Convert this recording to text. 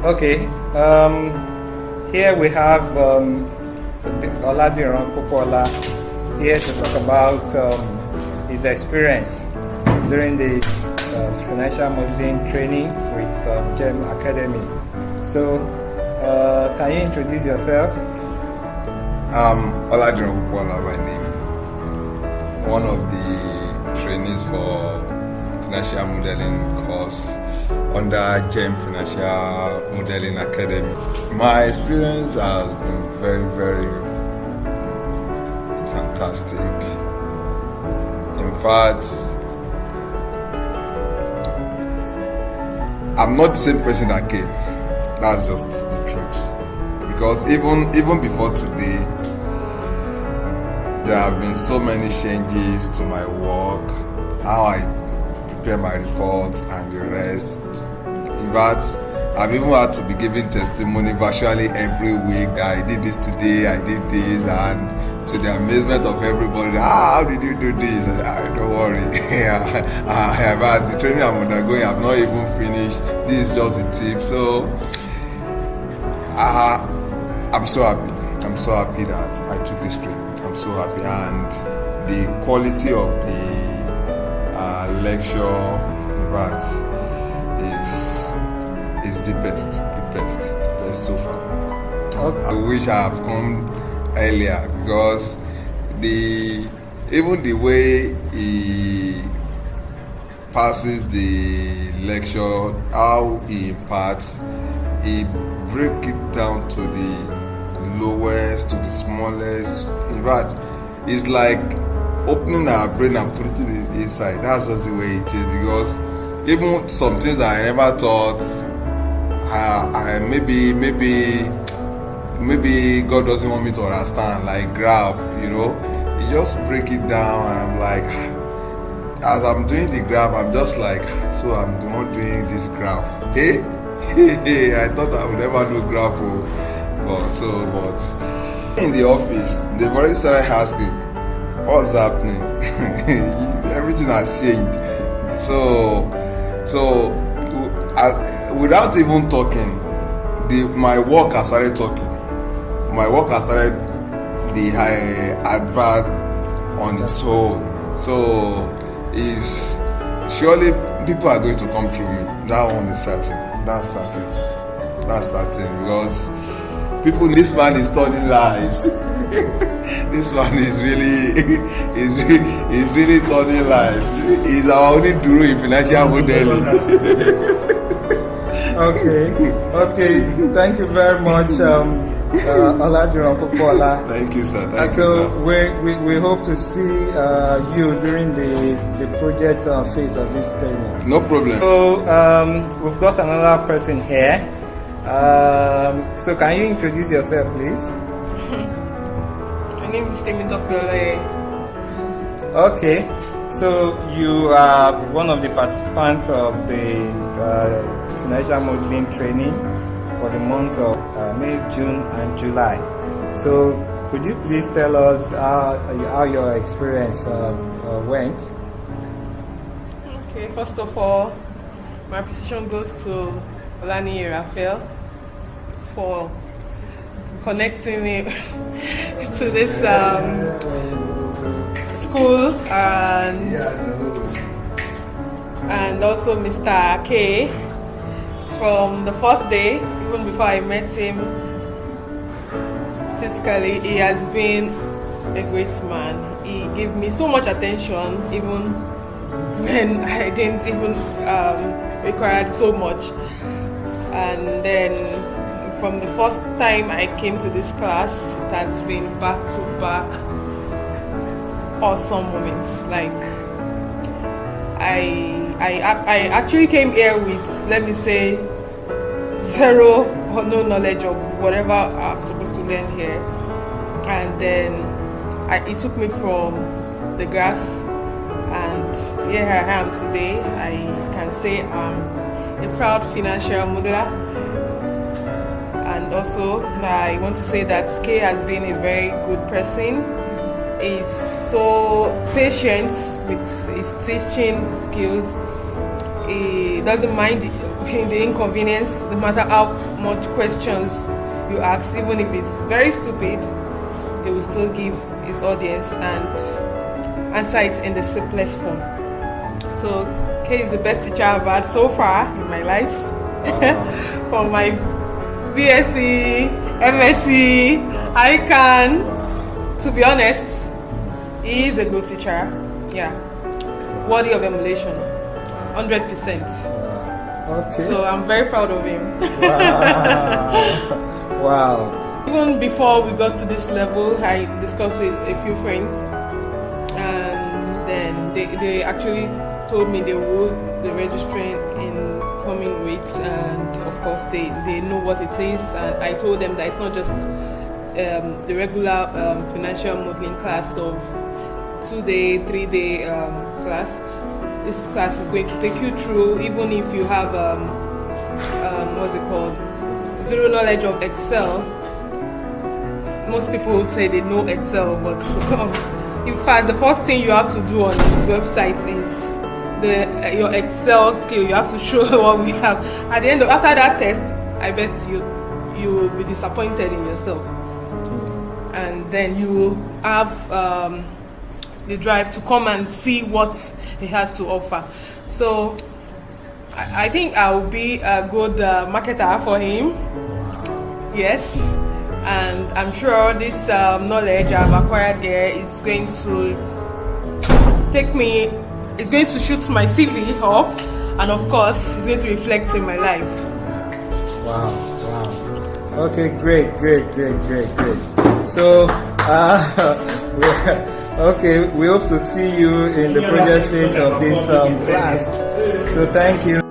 Okay. Here we have Oladiran Popola here to talk about his experience during the financial modeling training with GEM Academy. So, can you introduce yourself? Oladiran Popola by name. One of the trainees for financial modeling course under GEM Financial Modeling Academy. My experience has been very, very fantastic. In fact, I'm not the same person that came. That's just the truth. Because even before today, there have been so many changes to my work, how I prepare my reports and the rest. In fact, I've even had to be giving testimony virtually every week that I did this today, I did this, and to the amazement of everybody, how did you do this? Don't worry, I have had the training I'm undergoing, I've not even finished. This is just a tip. So I'm so happy. I'm so happy that I took this training. I'm so happy, and the quality of the lecture, in fact, is the best so far. Okay. I wish I have come earlier, because even the way he passes the lecture, how he imparts, he break it down to the lowest, to the smallest. In fact, it's like opening our brain and putting it inside. That's just the way it is, because even some things I never thought, maybe God doesn't want me to understand, like graph, He just break it down, and I'm like, as I'm doing the graph, I'm just like, so I'm the one doing this graph. Hey, I thought I would never know graph, but in the office, they've already started asking, what's happening? Everything has changed. So without even talking, my work has started talking. My work has started the advert on its own. So is surely people are going to come through me. That one is certain. That's certain. Because people, this man is turning lives. This man is really turning lives. He's our only guru in financial modeling. Okay. Thank you very much, Oladiran Popola. Thank you, sir. So we hope to see you during the project phase of this training. No problem. So we've got another person here. So can you introduce yourself, please? My name is Temitope. Okay, so you are one of the participants of the financial modeling training for the months of May, June, and July. So could you please tell us how your experience went? Okay, first of all, my appreciation goes to Olani Raphael for connecting me to this school, and also Mr. K. From the first day, even before I met him physically, he has been a great man. He gave me so much attention, even when I didn't even require so much. And then from the first time I came to this class, it has been back-to-back awesome moments. Like I actually came here with, let me say, zero or no knowledge of whatever I'm supposed to learn here, and then it took me from the grass, and here I am today. I can say I'm a proud financial modeler. And also, I want to say that Kay has been a very good person. He's so patient with his teaching skills. He doesn't mind the inconvenience, no matter how much questions you ask, even if it's very stupid, he will still give his audience and answer it in the simplest form. So Kay is the best teacher I've had so far in my life. For my BSc, MSc, I can. To be honest, he is a good teacher. Yeah, worthy of emulation, 100%. Okay. So I'm very proud of him. Wow. Even before we got to this level, I discussed with a few friends, and then they actually told me they will be registering in coming weeks, and of course they know what it is. And I told them that it's not just the regular financial modeling class of 2-day, 3-day class. This class is going to take you through, even if you have what's it called, zero knowledge of Excel. Most people would say they know Excel, but in fact, the first thing you have to do on this website is your Excel skill. You have to show what we have. At the end of after that test, I bet you will be disappointed in yourself, and then you will have the drive to come and see what he has to offer. So I think I will be a good marketer for him. Yes, and I'm sure this knowledge I've acquired here is going to it's going to shoot my CV up, and of course it's going to reflect in my life. Wow. Okay, great. So okay, we hope to see you in the project phase of this class. So thank you.